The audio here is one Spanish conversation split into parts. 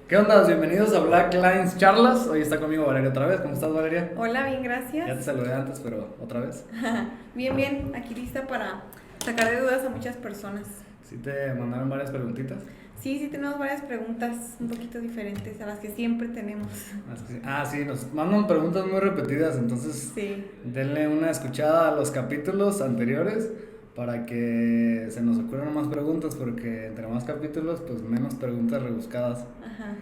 ¿Qué onda? Bienvenidos a Black Lines Charlas. Hoy está conmigo Valeria otra vez. ¿Cómo estás, Valeria? Hola, bien, gracias. Ya te saludé antes, pero otra vez. Bien, aquí lista para sacar de dudas a muchas personas. ¿Sí te mandaron varias preguntitas? Sí, tenemos varias preguntas un poquito diferentes a las que siempre tenemos. Sí, nos mandan preguntas muy repetidas, entonces Sí. denle una escuchada a los capítulos anteriores para que se nos ocurran más preguntas, porque entre más capítulos, pues menos preguntas rebuscadas. Ajá.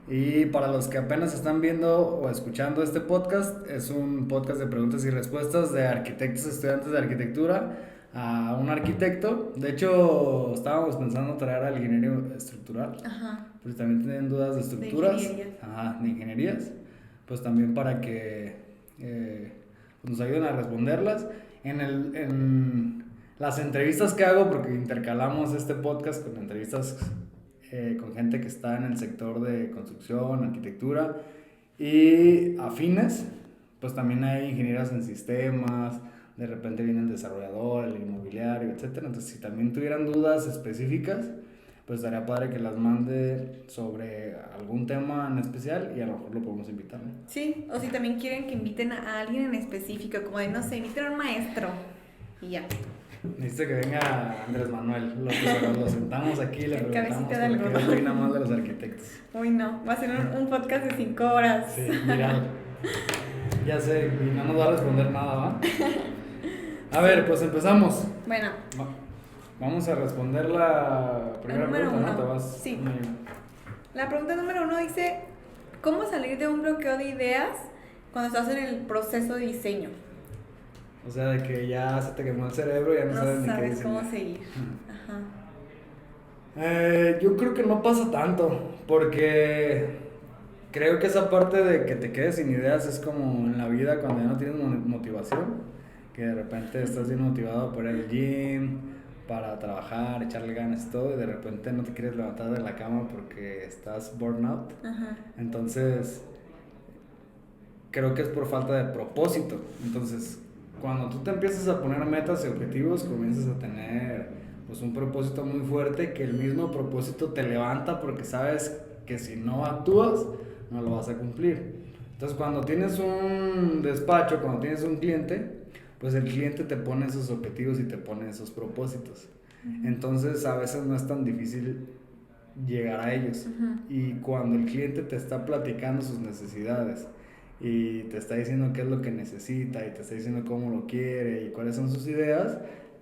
Y para los que apenas están viendo o escuchando este podcast, es un podcast de preguntas y respuestas de arquitectos estudiantes de arquitectura a un arquitecto. De hecho, estábamos pensando traer al ingeniero estructural, Ajá. pues también tienen dudas de estructuras, ingenierías. de ingenierías, pues también para que pues nos ayuden a responderlas. En las entrevistas que hago, porque intercalamos este podcast con entrevistas con gente que está en el sector de construcción, arquitectura y afines, pues también hay ingenieros en sistemas, de repente viene el desarrollador, el inmobiliario, etcétera. Entonces, si también tuvieran dudas específicas, pues estaría padre que las mande sobre algún tema en especial y a lo mejor lo podemos invitar, ¿no? Sí, o si también quieren que inviten a alguien en específico, como de, no sé, inviten a un maestro y ya. Necesito que venga Andrés Manuel, lo sentamos aquí y le El preguntamos cabecita de por qué algodón. opina más de los arquitectos. Uy, no, va a ser un podcast de 5 horas. Sí, viral. Ya sé, y no nos va a responder nada, ¿va? A ver, pues empezamos. Bueno, Vamos a responder la primera número pregunta, ¿no? uno. Te vas. Sí. La pregunta número 1 dice, ¿cómo salir de un bloqueo de ideas cuando estás en el proceso de diseño? O sea, de que ya se te quemó el cerebro, ya no sabes ni qué sabes diseñar. cómo seguir. Ajá. Yo creo que no pasa tanto, porque creo que esa parte de que te quedes sin ideas es como en la vida cuando ya no tienes motivación, que de repente estás bien motivado por ir al gym, para trabajar, echarle ganas y todo, y de repente no te quieres levantar de la cama porque estás burnout. Ajá. Entonces, creo que es por falta de propósito. Entonces, cuando tú te empiezas a poner metas y objetivos, comienzas a tener pues un propósito muy fuerte, que el mismo propósito te levanta porque sabes que si no actúas, no lo vas a cumplir. Entonces, cuando tienes un despacho, cuando tienes un cliente, pues el cliente te pone esos objetivos y te pone esos propósitos. Entonces, a veces no es tan difícil llegar a ellos. Y cuando el cliente te está platicando sus necesidades y te está diciendo qué es lo que necesita y te está diciendo cómo lo quiere y cuáles son sus ideas,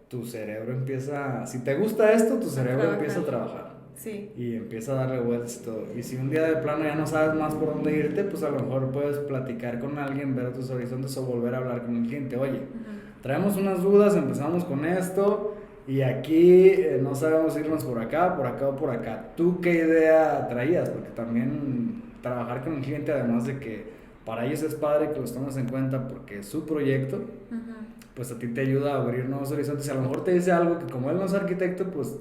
tu cerebro empieza, si te gusta esto, tu cerebro empieza a trabajar. Sí. Y empieza a darle vueltas y todo. Y si un día de plano ya no sabes más por dónde irte, pues a lo mejor puedes platicar con alguien, ver otros horizontes o volver a hablar con el cliente. Oye, traemos unas dudas, empezamos con esto y aquí no sabemos irnos por acá o por acá. ¿Tú qué idea traías? Porque también trabajar con el cliente, además de que para ellos es padre que los tomes en cuenta porque es su proyecto, pues a ti te ayuda a abrir nuevos horizontes. Y a lo mejor te dice algo que como él no es arquitecto, pues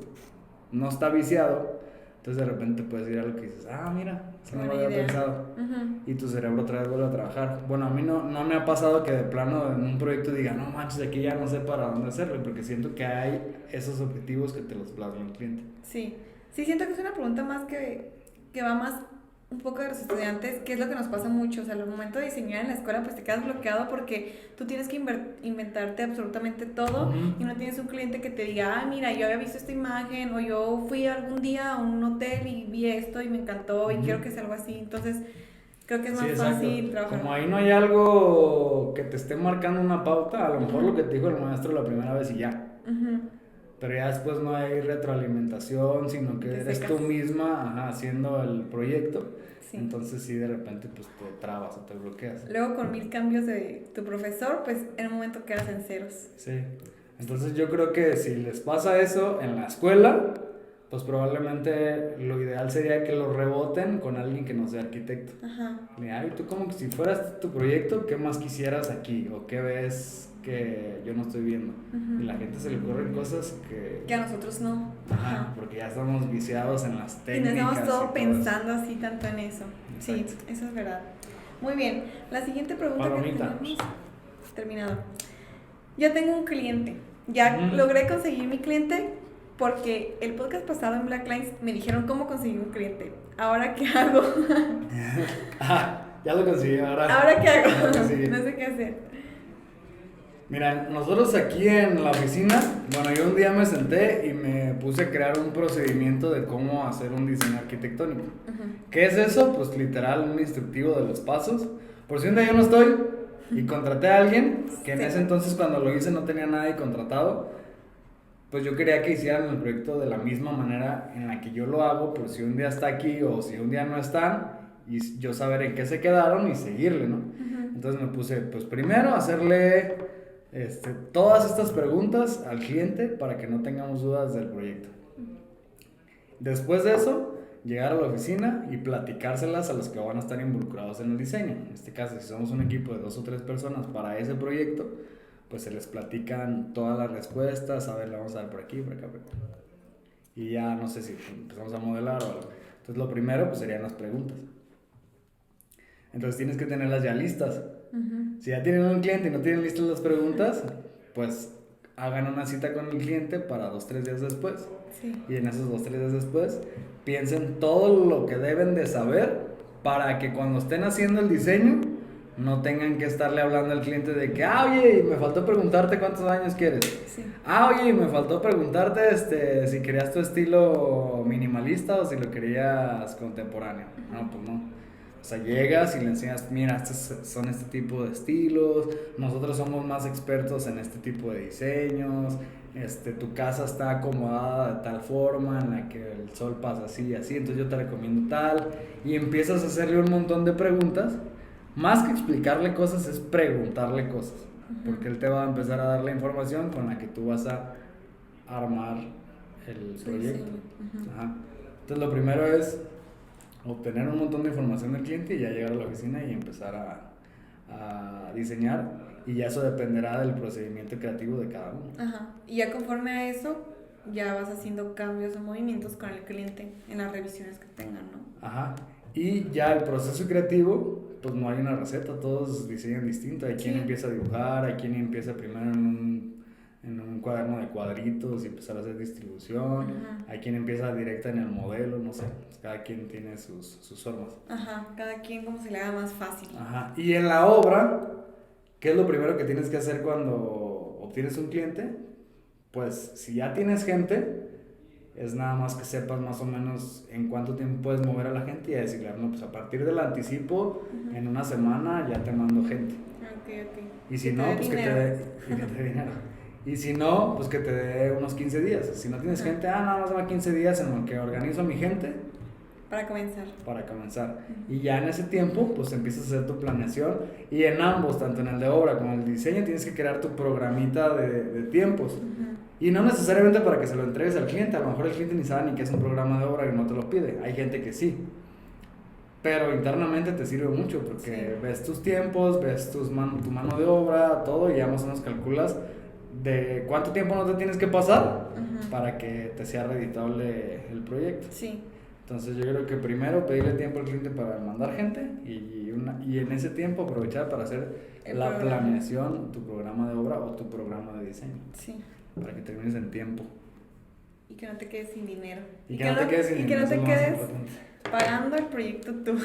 no está viciado. Entonces de repente puedes ir a algo que dices, mira, eso no lo había pensado. Y tu cerebro otra vez vuelve a trabajar. Bueno, a mí no me ha pasado que de plano en un proyecto diga, no manches, aquí ya no sé para dónde hacerlo, porque siento que hay esos objetivos que te los plasma el cliente. Sí, siento que es una pregunta más que va más un poco de los estudiantes, que es lo que nos pasa mucho. O sea, al momento de diseñar en la escuela, pues te quedas bloqueado porque tú tienes que inventarte absolutamente todo y no tienes un cliente que te diga, mira, yo había visto esta imagen o yo fui algún día a un hotel y vi esto y me encantó y quiero que sea algo así. Entonces, creo que es más fácil trabajar. Como ahí no hay algo que te esté marcando una pauta, a lo mejor lo que te dijo el maestro la primera vez y ya. Pero ya después no hay retroalimentación, sino que eres tú misma haciendo el proyecto. Sí. Entonces sí, de repente pues te trabas o te bloqueas. Luego con 1000 cambios de tu profesor, pues en un momento quedas en ceros. Sí. Entonces yo creo que si les pasa eso en la escuela, pues probablemente lo ideal sería que lo reboten con alguien que no sea arquitecto. Y tú como que si fueras tu proyecto, ¿qué más quisieras aquí? ¿O qué ves que yo no estoy viendo? Y la gente se le ocurren cosas que a nosotros no. Porque ya estamos viciados en las técnicas. Y nos estamos todo pensando así tanto en eso. Exacto. Sí, eso es verdad. Muy bien, la siguiente pregunta que tenemos terminado. Ya tengo un cliente, ya logré conseguir mi cliente, porque el podcast pasado en Black Lines me dijeron cómo conseguir un cliente. ¿Ahora qué hago? Ya lo conseguí, ahora. ¿Ahora qué hago? Ya lo conseguí. No sé qué hacer. Mira, nosotros aquí en la oficina, bueno, yo un día me senté y me puse a crear un procedimiento de cómo hacer un diseño arquitectónico. ¿Qué es eso? Pues literal un instructivo de los pasos. Por si un día yo no estoy y contraté a alguien, que en ese entonces cuando lo hice no tenía nadie contratado, pues yo quería que hicieran el proyecto de la misma manera en la que yo lo hago, por si un día está aquí o si un día no están, y yo saber en qué se quedaron y seguirle, ¿no? Entonces me puse, pues primero hacerle todas estas preguntas al cliente para que no tengamos dudas del proyecto. Después de eso, llegar a la oficina y platicárselas a los que van a estar involucrados en el diseño. En este caso, si somos un equipo de 2 o 3 personas para ese proyecto, pues se les platican todas las respuestas, a ver, le vamos a dar por aquí, por acá, por acá. Y ya no sé si empezamos a modelar o algo. Entonces lo primero pues serían las preguntas. Entonces tienes que tenerlas ya listas. Si ya tienen un cliente y no tienen listas las preguntas, pues hagan una cita con el cliente para 2 o 3 días después. Sí. Y en esos 2 o 3 días después piensen todo lo que deben de saber para que cuando estén haciendo el diseño no tengan que estarle hablando al cliente de que, oye, me faltó preguntarte cuántos años quieres. Sí. Oye, me faltó preguntarte si querías tu estilo minimalista o si lo querías contemporáneo. No, pues no. O sea, llegas y le enseñas, mira, estos son este tipo de estilos, nosotros somos más expertos en este tipo de diseños, tu casa está acomodada de tal forma en la que el sol pasa así y así, entonces yo te recomiendo tal, y empiezas a hacerle un montón de preguntas. Más que explicarle cosas es preguntarle cosas, porque él te va a empezar a dar la información con la que tú vas a armar el proyecto. Entonces lo primero es obtener un montón de información del cliente y ya llegar a la oficina y empezar a diseñar, y ya eso dependerá del procedimiento creativo de cada uno. Y ya conforme a eso ya vas haciendo cambios o movimientos con el cliente en las revisiones que tengan, ¿no? Y ya el proceso creativo, pues no hay una receta, todos diseñan distinto. Hay quien empieza a dibujar, hay quien empieza primero en un cuaderno de cuadritos y empezar a hacer distribución. Hay quien empieza directa en el modelo, no sé, cada quien tiene sus formas. Cada quien como se le haga más fácil. Y en la obra, ¿qué es lo primero que tienes que hacer cuando obtienes un cliente? Pues si ya tienes gente, es nada más que sepas más o menos en cuánto tiempo puedes mover a la gente y a decirle, no, pues a partir del anticipo, en una semana ya te mando gente. Y si no, pues que te dé dinero. Y si no, pues que te dé unos 15 días. Si no tienes gente, nada más dame 15 días en lo que organizo a mi gente. Para comenzar. Y ya en ese tiempo, pues empiezas a hacer tu planeación. Y en ambos, tanto en el de obra como en el diseño, tienes que crear tu programita de tiempos. Y no necesariamente para que se lo entregues al cliente. A lo mejor el cliente ni sabe ni qué es un programa de obra y no te lo pide. Hay gente que sí. Pero internamente te sirve mucho porque ves tus tiempos, ves tu mano de obra, todo, y ya más o menos calculas de cuánto tiempo no te tienes que pasar para que te sea reditable el proyecto. Entonces yo creo que primero pedirle tiempo al cliente para mandar gente y en ese tiempo aprovechar para hacer la planeación, tu programa de obra o tu programa de diseño. Para que termines en tiempo. Y que no te quedes sin dinero. Y que no te quedes pagando el proyecto tú.